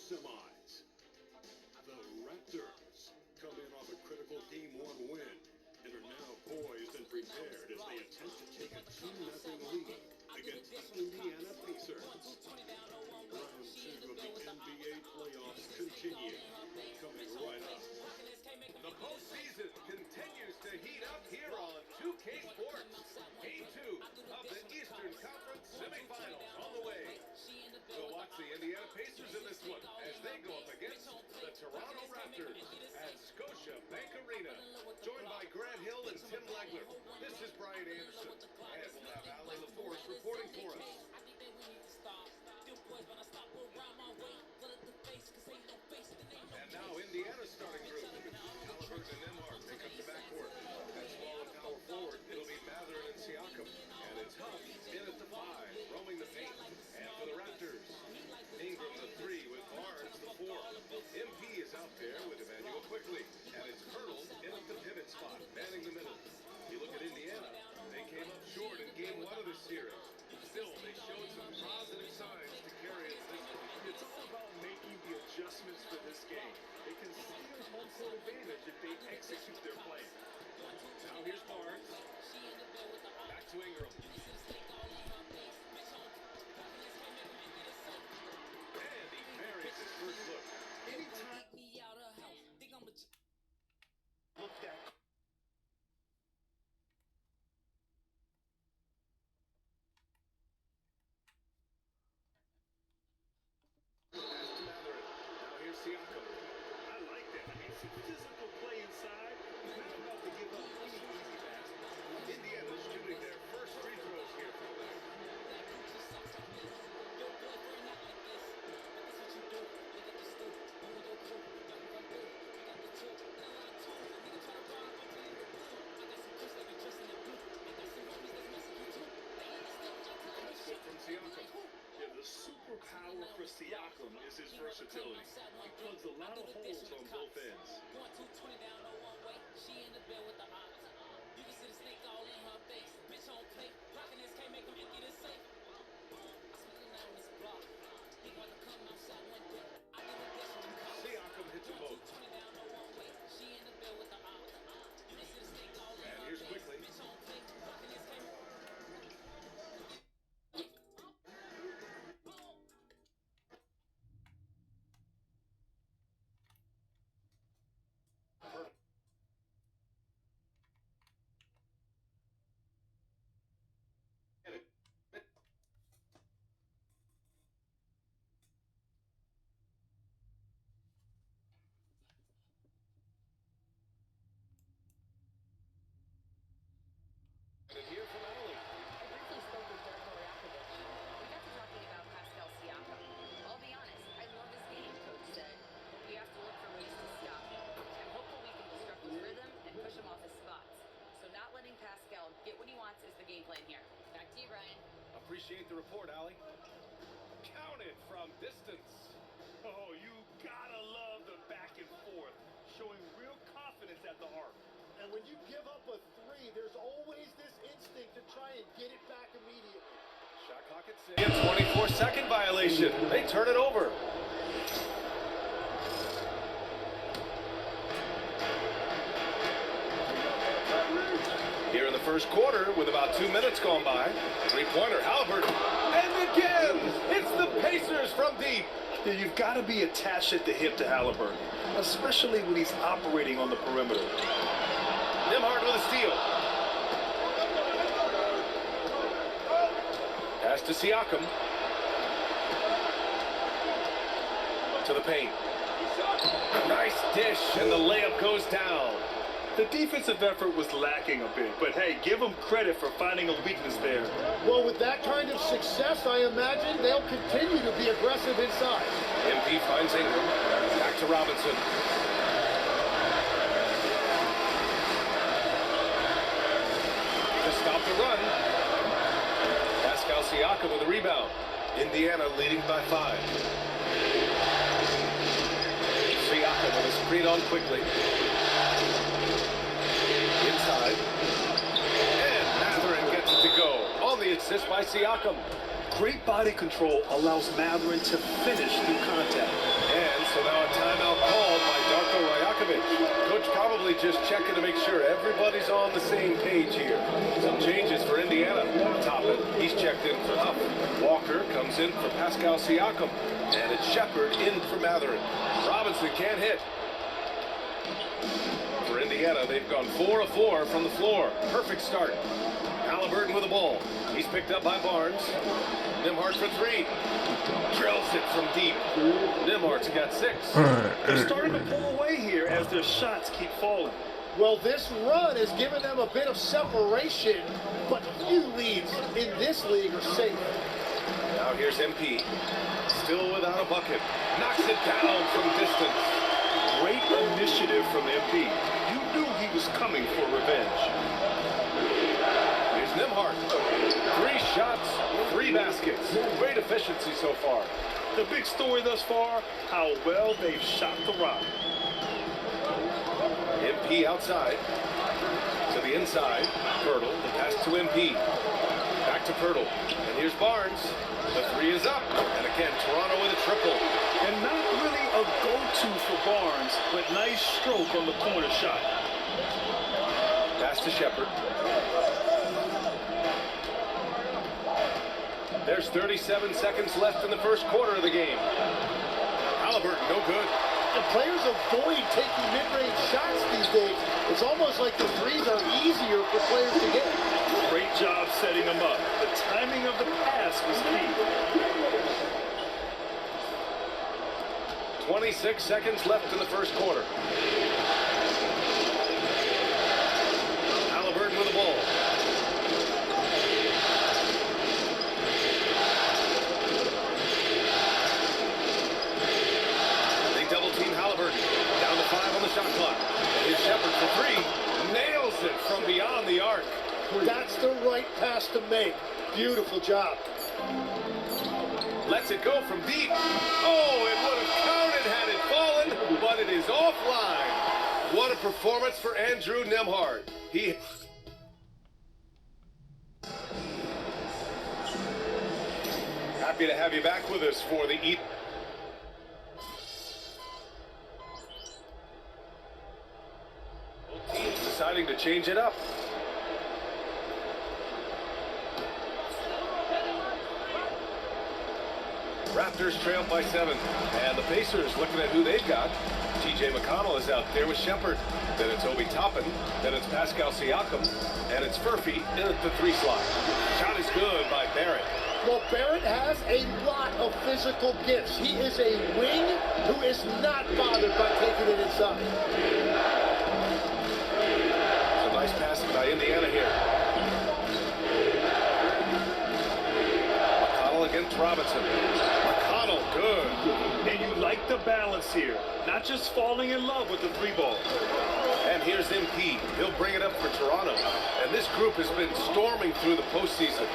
semis. The Raptors come in off a critical Game 1 win and are now poised and prepared as they attempt to take a 2-0 lead against the Indiana Pacers. Round 2 of the NBA playoffs continue, coming right up. The postseason continues to heat up here on 2K Sports. Game 2 of the Eastern Conference semifinals on the way. We'll watch the Indiana Pacers in this one as they go up against the Toronto Raptors at Scotia Bank Arena. Joined by Grant Hill and Tim Legler. This is Brian Anderson, and we'll have Allie LaForce reporting for us. And now Indiana's starting group. Halliburton and Nembhard pick up the backcourt. At small and power forward, it'll be Mather and Siakam. And it's Huff in at the 5, roaming the paint. And for the Raptors, Ingram the 3 with Barnes the 4. MP is out there with Emmanuel Quickly. And it's Hurdle in at the pivot spot, manning the middle. You look at Indiana, they came up short in Game 1 of this series. Still, they showed some positive signs to carry us this week. It's all about making the adjustments for this game. They can steal home court advantage if they execute their play. Now here's Barnes. Back to Ingram. And he marries his first look. Anytime look that. Siakam. I like that. I mean, some physical play inside. Not about to give up any easy baskets. Indiana's shooting their first free throws here for them. That's good from Siakam. Yeah, the superpower for Siakam is his versatility. He plugs a lot of holes on both ends. Siakam hits them both. And here's Quickly. And here from Allie. I briefly spoke with Toronto Raptors. We got to talking about Pascal Siakam. I'll be honest, I love his game, Coach said. We have to look for ways to stop him. I'm hopeful we can disrupt his rhythm and push him off his spots. So not letting Pascal get what he wants is the game plan here. Back to you, Brian. Appreciate the report, Allie. Counted from distance. Oh, you gotta love the back and forth, showing real confidence at the arc. And when you give up a 3, there's always this instinct to try and get it back immediately. Shot clock at 6. A 24-second violation. They turn it over. Here in the first quarter, with about 2 minutes gone by, three-pointer, Halliburton. And again, it's the Pacers from deep. Yeah, you've got to be attached at the hip to Halliburton, especially when he's operating on the perimeter. Nembhard with a steal. Pass to Siakam. To the paint. Nice dish, and the layup goes down. The defensive effort was lacking a bit, but hey, give them credit for finding a weakness there. Well, with that kind of success, I imagine they'll continue to be aggressive inside. MP finds Ingram. Back to Robinson. To stop the run. Pascal Siakam with a rebound. Indiana leading by 5. Siakam with a screen on Quickly. Inside. And Mathurin gets it to go. On the assist by Siakam. Great body control allows Matherin to finish through contact. And so now a timeout called by Darko Rajakovic. Coach probably just checking to make sure everybody's on the same page here. Some changes for Indiana. Toppin, he's checked in for Huff. Walker comes in for Pascal Siakam. And it's Shepard in for Matherin. Robinson can't hit. For Indiana, they've gone 4 of 4 from the floor. Perfect start. Halliburton with the ball. He's picked up by Barnes. Nembhard for 3. Drills it from deep. Nembhard's got 6. They're starting to pull away here as their shots keep falling. Well, this run has given them a bit of separation, but few leads in this league are safe. Now here's MP. Still without a bucket. Knocks it down from distance. Great initiative from MP. You knew he was coming for revenge. Here's Nembhard. 3 shots, 3 baskets. Great efficiency so far. The big story thus far, how well they've shot the rock. MP outside. To the inside. Pirtle. The pass to MP. Back to Pirtle. And here's Barnes. The 3 is up. And again, Toronto with a triple. And not really a go-to for Barnes, but nice stroke on the corner shot. Pass to Shepard. There's 37 seconds left in the first quarter of the game. Halliburton, no good. The players avoid taking mid-range shots these days. It's almost like the threes are easier for players to get. Great job setting them up. The timing of the pass was key. 26 seconds left in the first quarter. Halliburton with the ball. They double team Halliburton. Down to 5 on the shot clock. And here's Shepard for 3. Nails it from beyond the arc. That's the right pass to make. Beautiful job. Lets it go from deep. Oh, it would have counted had it fallen, but it is offline. What a performance for Andrew Nembhard. Happy to have you back with us for the Both teams deciding to change it up. Raptors trail by 7. And the Pacers looking at who they've got. TJ McConnell is out there with Shepard. Then it's Obi Toppin. Then it's Pascal Siakam. And it's Furphy in at the 3 slot. Shot is good by Barrett. Well, Barrett has a lot of physical gifts. He is a wing who is not bothered by taking it inside. It's a nice passing by Indiana here. McConnell against Robinson. McConnell, good. And you like the balance here. Not just falling in love with the 3 ball. And here's MP. He'll bring it up for Toronto. And this group has been storming through the postseason,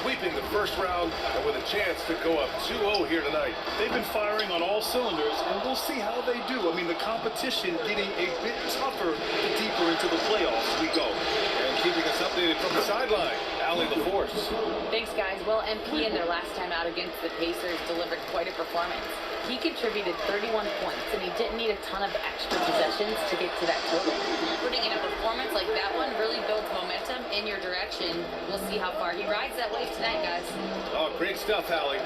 sweeping the first round and with a chance to go up 2-0 here tonight. They've been firing on all cylinders, and we'll see how they do. I mean, the competition getting a bit tougher the deeper into the playoffs we go. And keeping us updated from the sideline, Allie LaForce. Thanks, guys. Well, MP in their last time out against the Pacers delivered quite a performance. He contributed 31 points, and he didn't need a ton of extra possessions to get to that total. Putting in a performance like that one really builds momentum in your direction. We'll see how far he rides that wave tonight, guys. Oh, great stuff, Allie.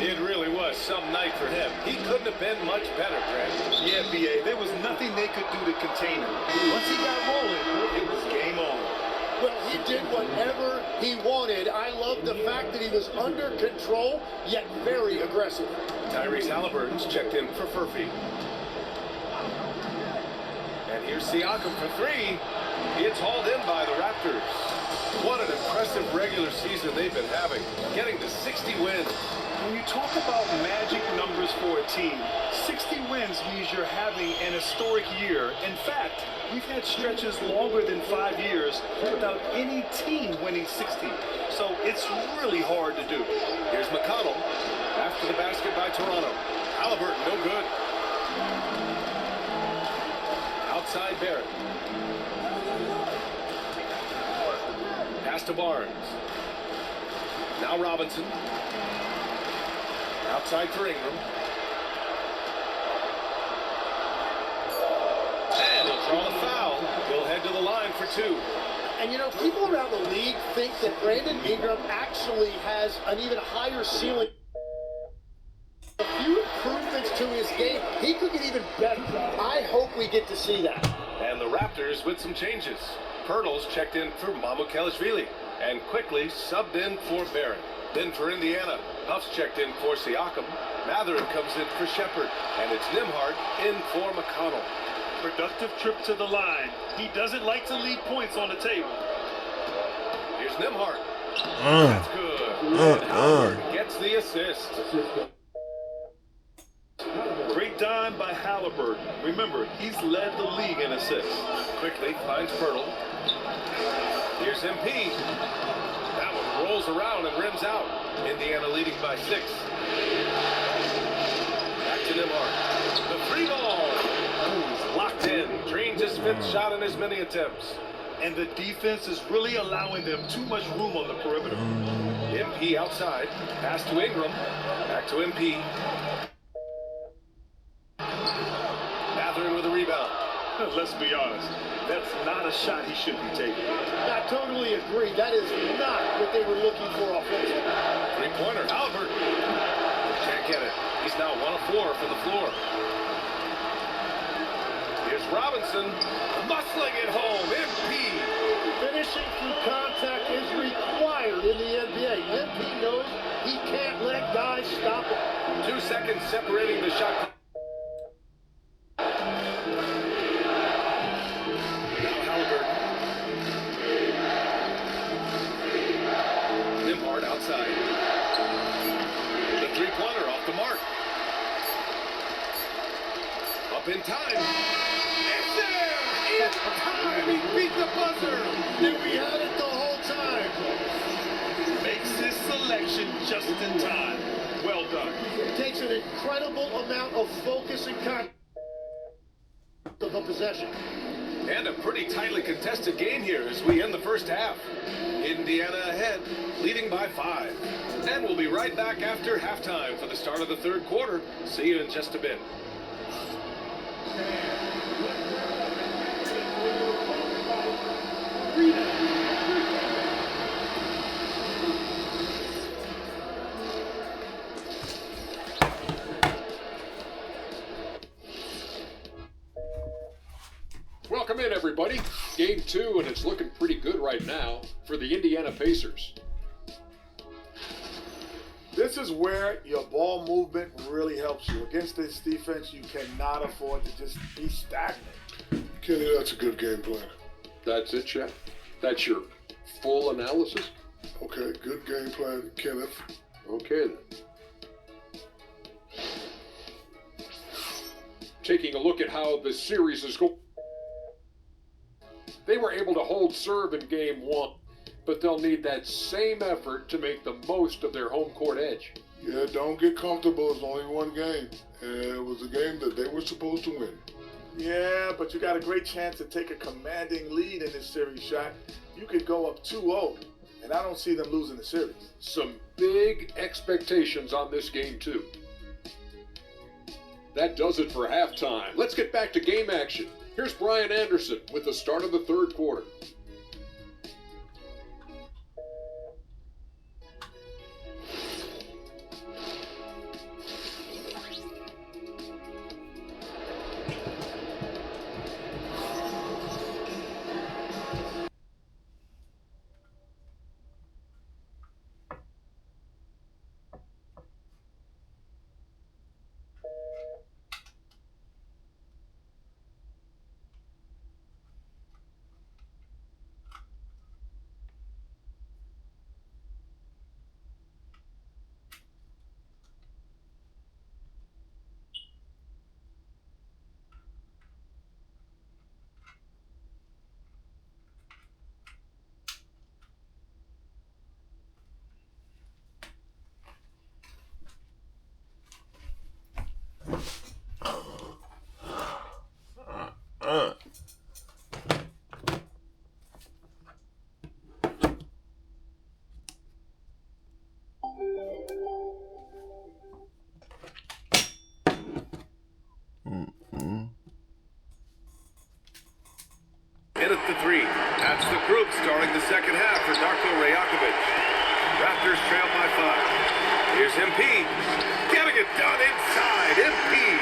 It really was some night for him. He couldn't have been much better, Grant. Yeah, BA, there was nothing they could do to contain him. Once he got rolling, it was game on. Well, he did whatever he wanted. I love the fact that he was under control, yet very aggressive. Tyrese Halliburton's checked in for Furphy. And here's Siakam for 3. It's hauled in by the Raptors. What an impressive regular season they've been having, getting to 60 wins. When you talk about magic numbers for a team, 60 wins means you're having an historic year. In fact, we've had stretches longer than 5 years without any team winning 60. So it's really hard to do. Here's McConnell after the basket by Toronto. Halliburton, no good. Outside Barrett. Pass to Barnes. Now Robinson. Outside for Ingram. And he'll draw the foul. He'll head to the line for 2. And you know, people around the league think that Brandon Ingram actually has an even higher ceiling. A few improvements to his game, he could get even better. I hope we get to see that. And the Raptors with some changes. Pirtle's checked in for Mamukelashvili and quickly subbed in for Barrett. Then for Indiana, Huff's checked in for Siakam. Matherin comes in for Shepard, and it's Nembhard in for McConnell. Productive trip to the line. He doesn't like to leave points on the table. Here's Nembhard. That's good. And Howard gets the assist. Great dime by Halliburton. Remember, he's led the league in assists. Quickly finds Pirtle. Here's MP. That one rolls around and rims out. Indiana leading by 6. Back to Nembhard. The free ball. He's locked in. Drains his 5th shot in as many attempts. And the defense is really allowing them too much room on the perimeter. MP outside. Pass to Ingram. Back to MP. Matherin with a rebound. Let's be honest, that's not a shot he should be taking. I totally agree. That is not what they were looking for offensively. Three-pointer, Halliburton. Can't get it. He's now 1 of 4 for the floor. Here's Robinson, muscling it home. MP. Finishing through contact is required in the NBA. MP knows he can't let guys stop him. 2 seconds separating the shot. Now Halliburton. Nembhard outside. The three-pointer off the mark. Up in time. It's there! In time! He beat the buzzer! And we had it the whole time. Makes his selection just in time. Well done. It takes an incredible amount of focus and contact of a possession. And a pretty tightly contested game here as we end the first half. Indiana ahead, leading by 5. And we'll be right back after halftime for the start of the 3rd quarter. See you in just a bit. Welcome in, everybody. Game 2, and it's looking pretty good right now for the Indiana Pacers. This is where your ball movement really helps you. Against this defense, you cannot afford to just be stagnant. Kenny, that's a good game plan. That's it, Chef? That's your full analysis? Okay, good game plan, Kenneth. Okay, then. Taking a look at how the series is going. They were able to hold serve in game 1, but they'll need that same effort to make the most of their home court edge. Yeah, don't get comfortable. It's only one game. And it was a game that they were supposed to win. Yeah, but you got a great chance to take a commanding lead in this series, shot. You could go up 2-0, and I don't see them losing the series. Some big expectations on this game, too. That does it for halftime. Let's get back to game action. Here's Brian Anderson with the start of the 3rd quarter. Here's MP. Getting it done inside. MP.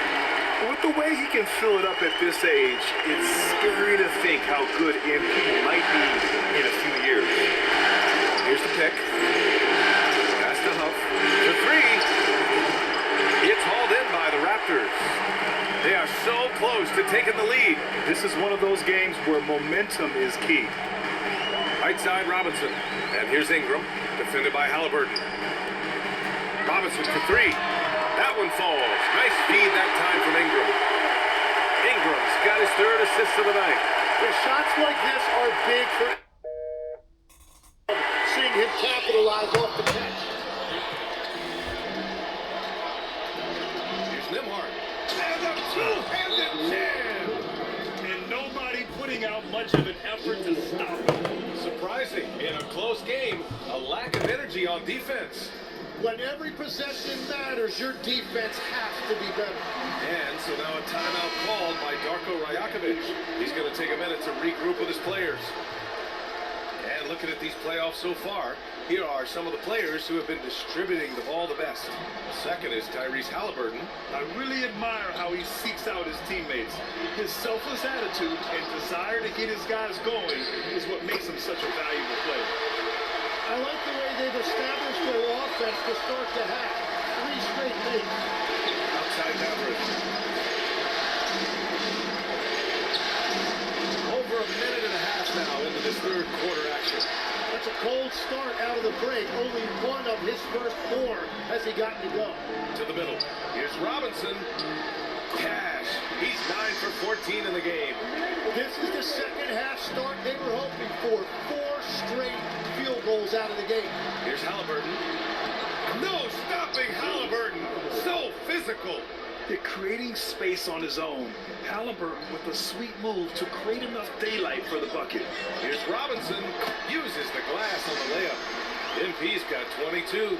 With the way he can fill it up at this age, it's scary to think how good MP might be in a few years. Here's the pick. Pass to Huff. The three. It's hauled in by the Raptors. They are so close to taking the lead. This is one of those games where momentum is key. Right side, Robinson. And here's Ingram, defended by Halliburton. Robinson for three. That one falls. Nice feed that time from Ingram. Ingram's got his third assist of the night. The shots like this are big for seeing him capitalize off the catch. Here's Nembhard. And a two-handed jam. And nobody putting out much of an effort to stop him. Surprising. In a close game, a lack of energy on defense. When every possession matters, your defense has to be better. And so now a timeout called by Darko Rajakovic. He's going to take a minute to regroup with his players. And looking at these playoffs so far, here are some of the players who have been distributing the ball the best. Second is Tyrese Halliburton. I really admire how he seeks out his teammates. His selfless attitude and desire to get his guys going is what makes him such a valuable player. I like the way they've established their offense to start the half. 3 straight makes. Outside Everett. Over a minute and a half now into this third quarter action. That's a cold start out of the break. Only one of his first 4 has he gotten to go. To the middle. Here's Robinson. Cash. He's 9 for 14 in the game. This is the second half start they were hoping for. 4 straight field goals out of the game. Here's Halliburton. No stopping Halliburton. So physical. They're creating space on his own. Halliburton with a sweet move to create enough daylight for the bucket. Here's Robinson. Uses the glass on the layup. MP's got 22.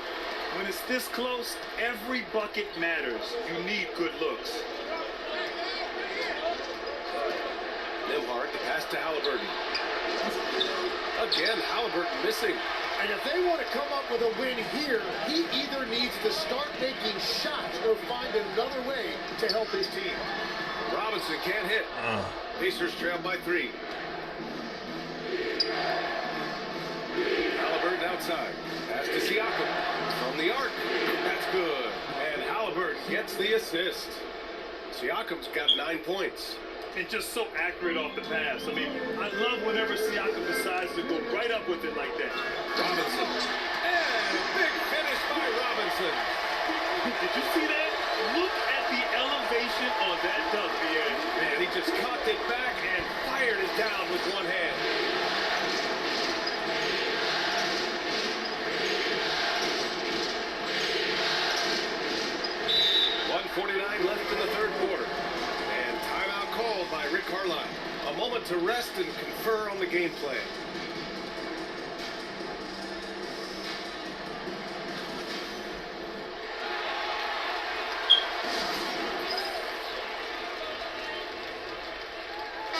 When it's this close, every bucket matters. You need good looks. Nembhard, the pass to Halliburton. Again, Halliburton missing. And if they want to come up with a win here, he either needs to start making shots or find another way to help his team. Robinson can't hit. Pacers trail by 3. Halliburton outside. Pass to Siakam. From the arc. That's good. And Halliburton gets the assist. Siakam's got 9 points. And just so accurate off the pass. I mean, I love whenever Siakam decides to go right up with it like that. Robinson. And a big finish by Robinson. Did you see that? Look at the elevation on that dunk, man. Man, he just cocked it back and fired it down with one hand. .149 left in the third quarter. And timeout called by Rick Carlisle. A moment to rest and confer on the game plan.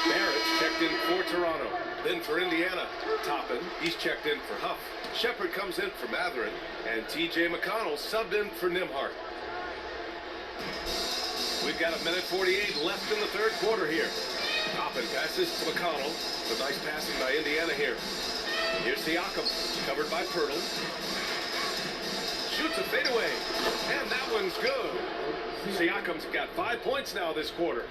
Barrett's checked in for Toronto. Then for Indiana, Toppin. He's checked in for Huff. Shepard comes in for Matherin. And T.J. McConnell subbed in for Nembhard. We've got a minute 48 left in the third quarter here. Toppin passes to McConnell. Some nice passing by Indiana here. Here's Siakam, covered by Pirtle. Shoots a fadeaway, and that one's good. Siakam's got 5 points now this quarter.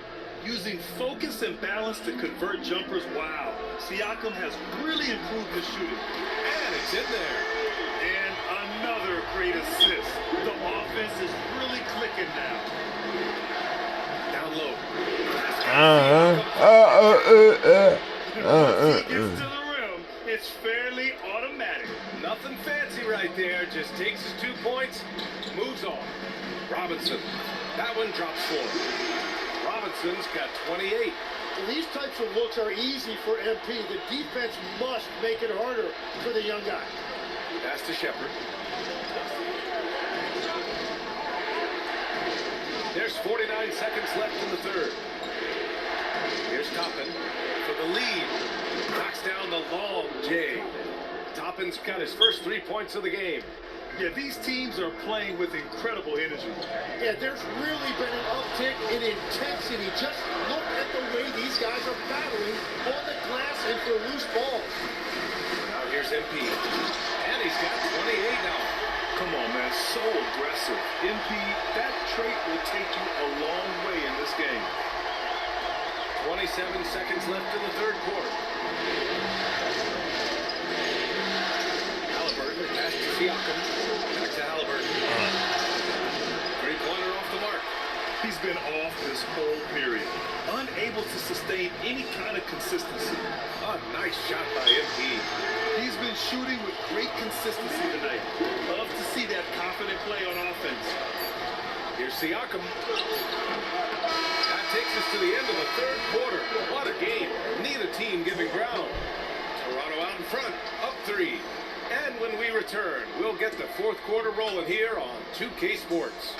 Using focus and balance to convert jumpers, wow. Siakam has really improved his shooting. And it's in there. And another great assist. The offense is really clicking now. Down low. Once he gets to the rim, it's fairly automatic. Nothing fancy right there. Just takes his 2 points, moves on. Robinson. That one drops 4. Robinson's got 28. Well, these types of looks are easy for MP. The defense must make it harder for the young guy. Pass to Shepard. There's 49 seconds left in the third. Here's Toppin for the lead. Knocks down the long J. Toppin's got his first 3 points of the game. Yeah, these teams are playing with incredible energy. Yeah, there's really been an uptick in intensity. Just look at the way these guys are battling on the glass and for loose balls. Now here's MP. And he's got 28 now. Come on, man, so aggressive. MP, that trait will take you a long way in this game. 27 seconds left in the third quarter. Halliburton pass to Siakam. Back to Halliburton. Three-pointer off the mark. He's been off this whole period, unable to sustain any kind of consistency. A nice shot by MP. He's been shooting with great consistency tonight. Love to see that confident play on offense. Here's Siakam. That takes us to the end of the third quarter. What a game. Neither team giving ground. Toronto out in front, up 3. And when we return, we'll get the fourth quarter rolling here on 2K Sports.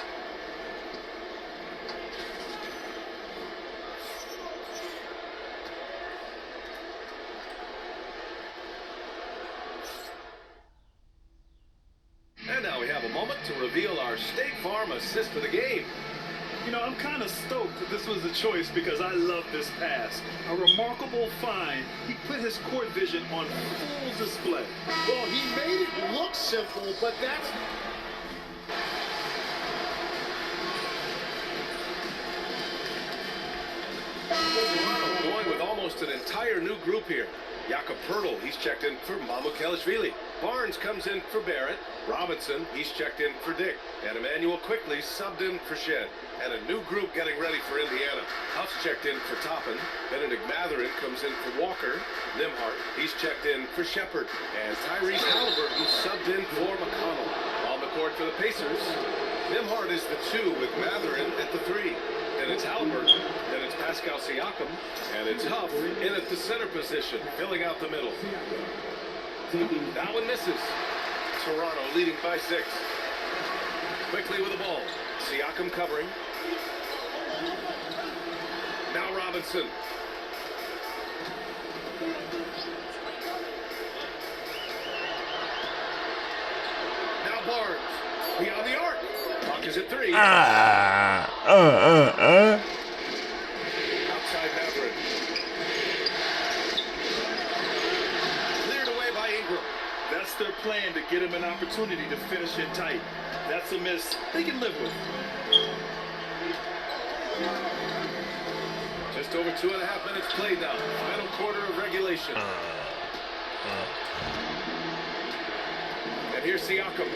And now we have a moment to reveal our State Farm assist of the game. You know, I'm kind of stoked that this was a choice because I love this pass. A remarkable find. He put his court vision on full display. Well, he made it look simple, but that's... Toronto going with almost an entire new group here. Jakob Poeltl, he's checked in for Mamukelashvili. Barnes comes in for Barrett. Robinson, he's checked in for Dick. And Emmanuel quickly subbed in for Shed. And a new group getting ready for Indiana. Huff's checked in for Toppin. Benedict Matherin comes in for Walker. Nimhart, he's checked in for Shepard. And Tyrese Halliburton subbed in for McConnell. On the court for the Pacers, Nimhart is the 2 with Matherin at the 3. Then it's Halliburton. Then it's Pascal Siakam. And it's Huff in at the center position, filling out the middle. That one misses. Toronto leading by 6. Quickly with the ball. Siakam covering. Now Robinson. Now Barnes. Beyond the arc. Clock is at 3. Outside Matherin. Cleared away by Ingram. That's their plan, to get him an opportunity to finish it tight. That's a miss they can live with. Just over 2.5 minutes played now. Final quarter of regulation. And here's Siakam.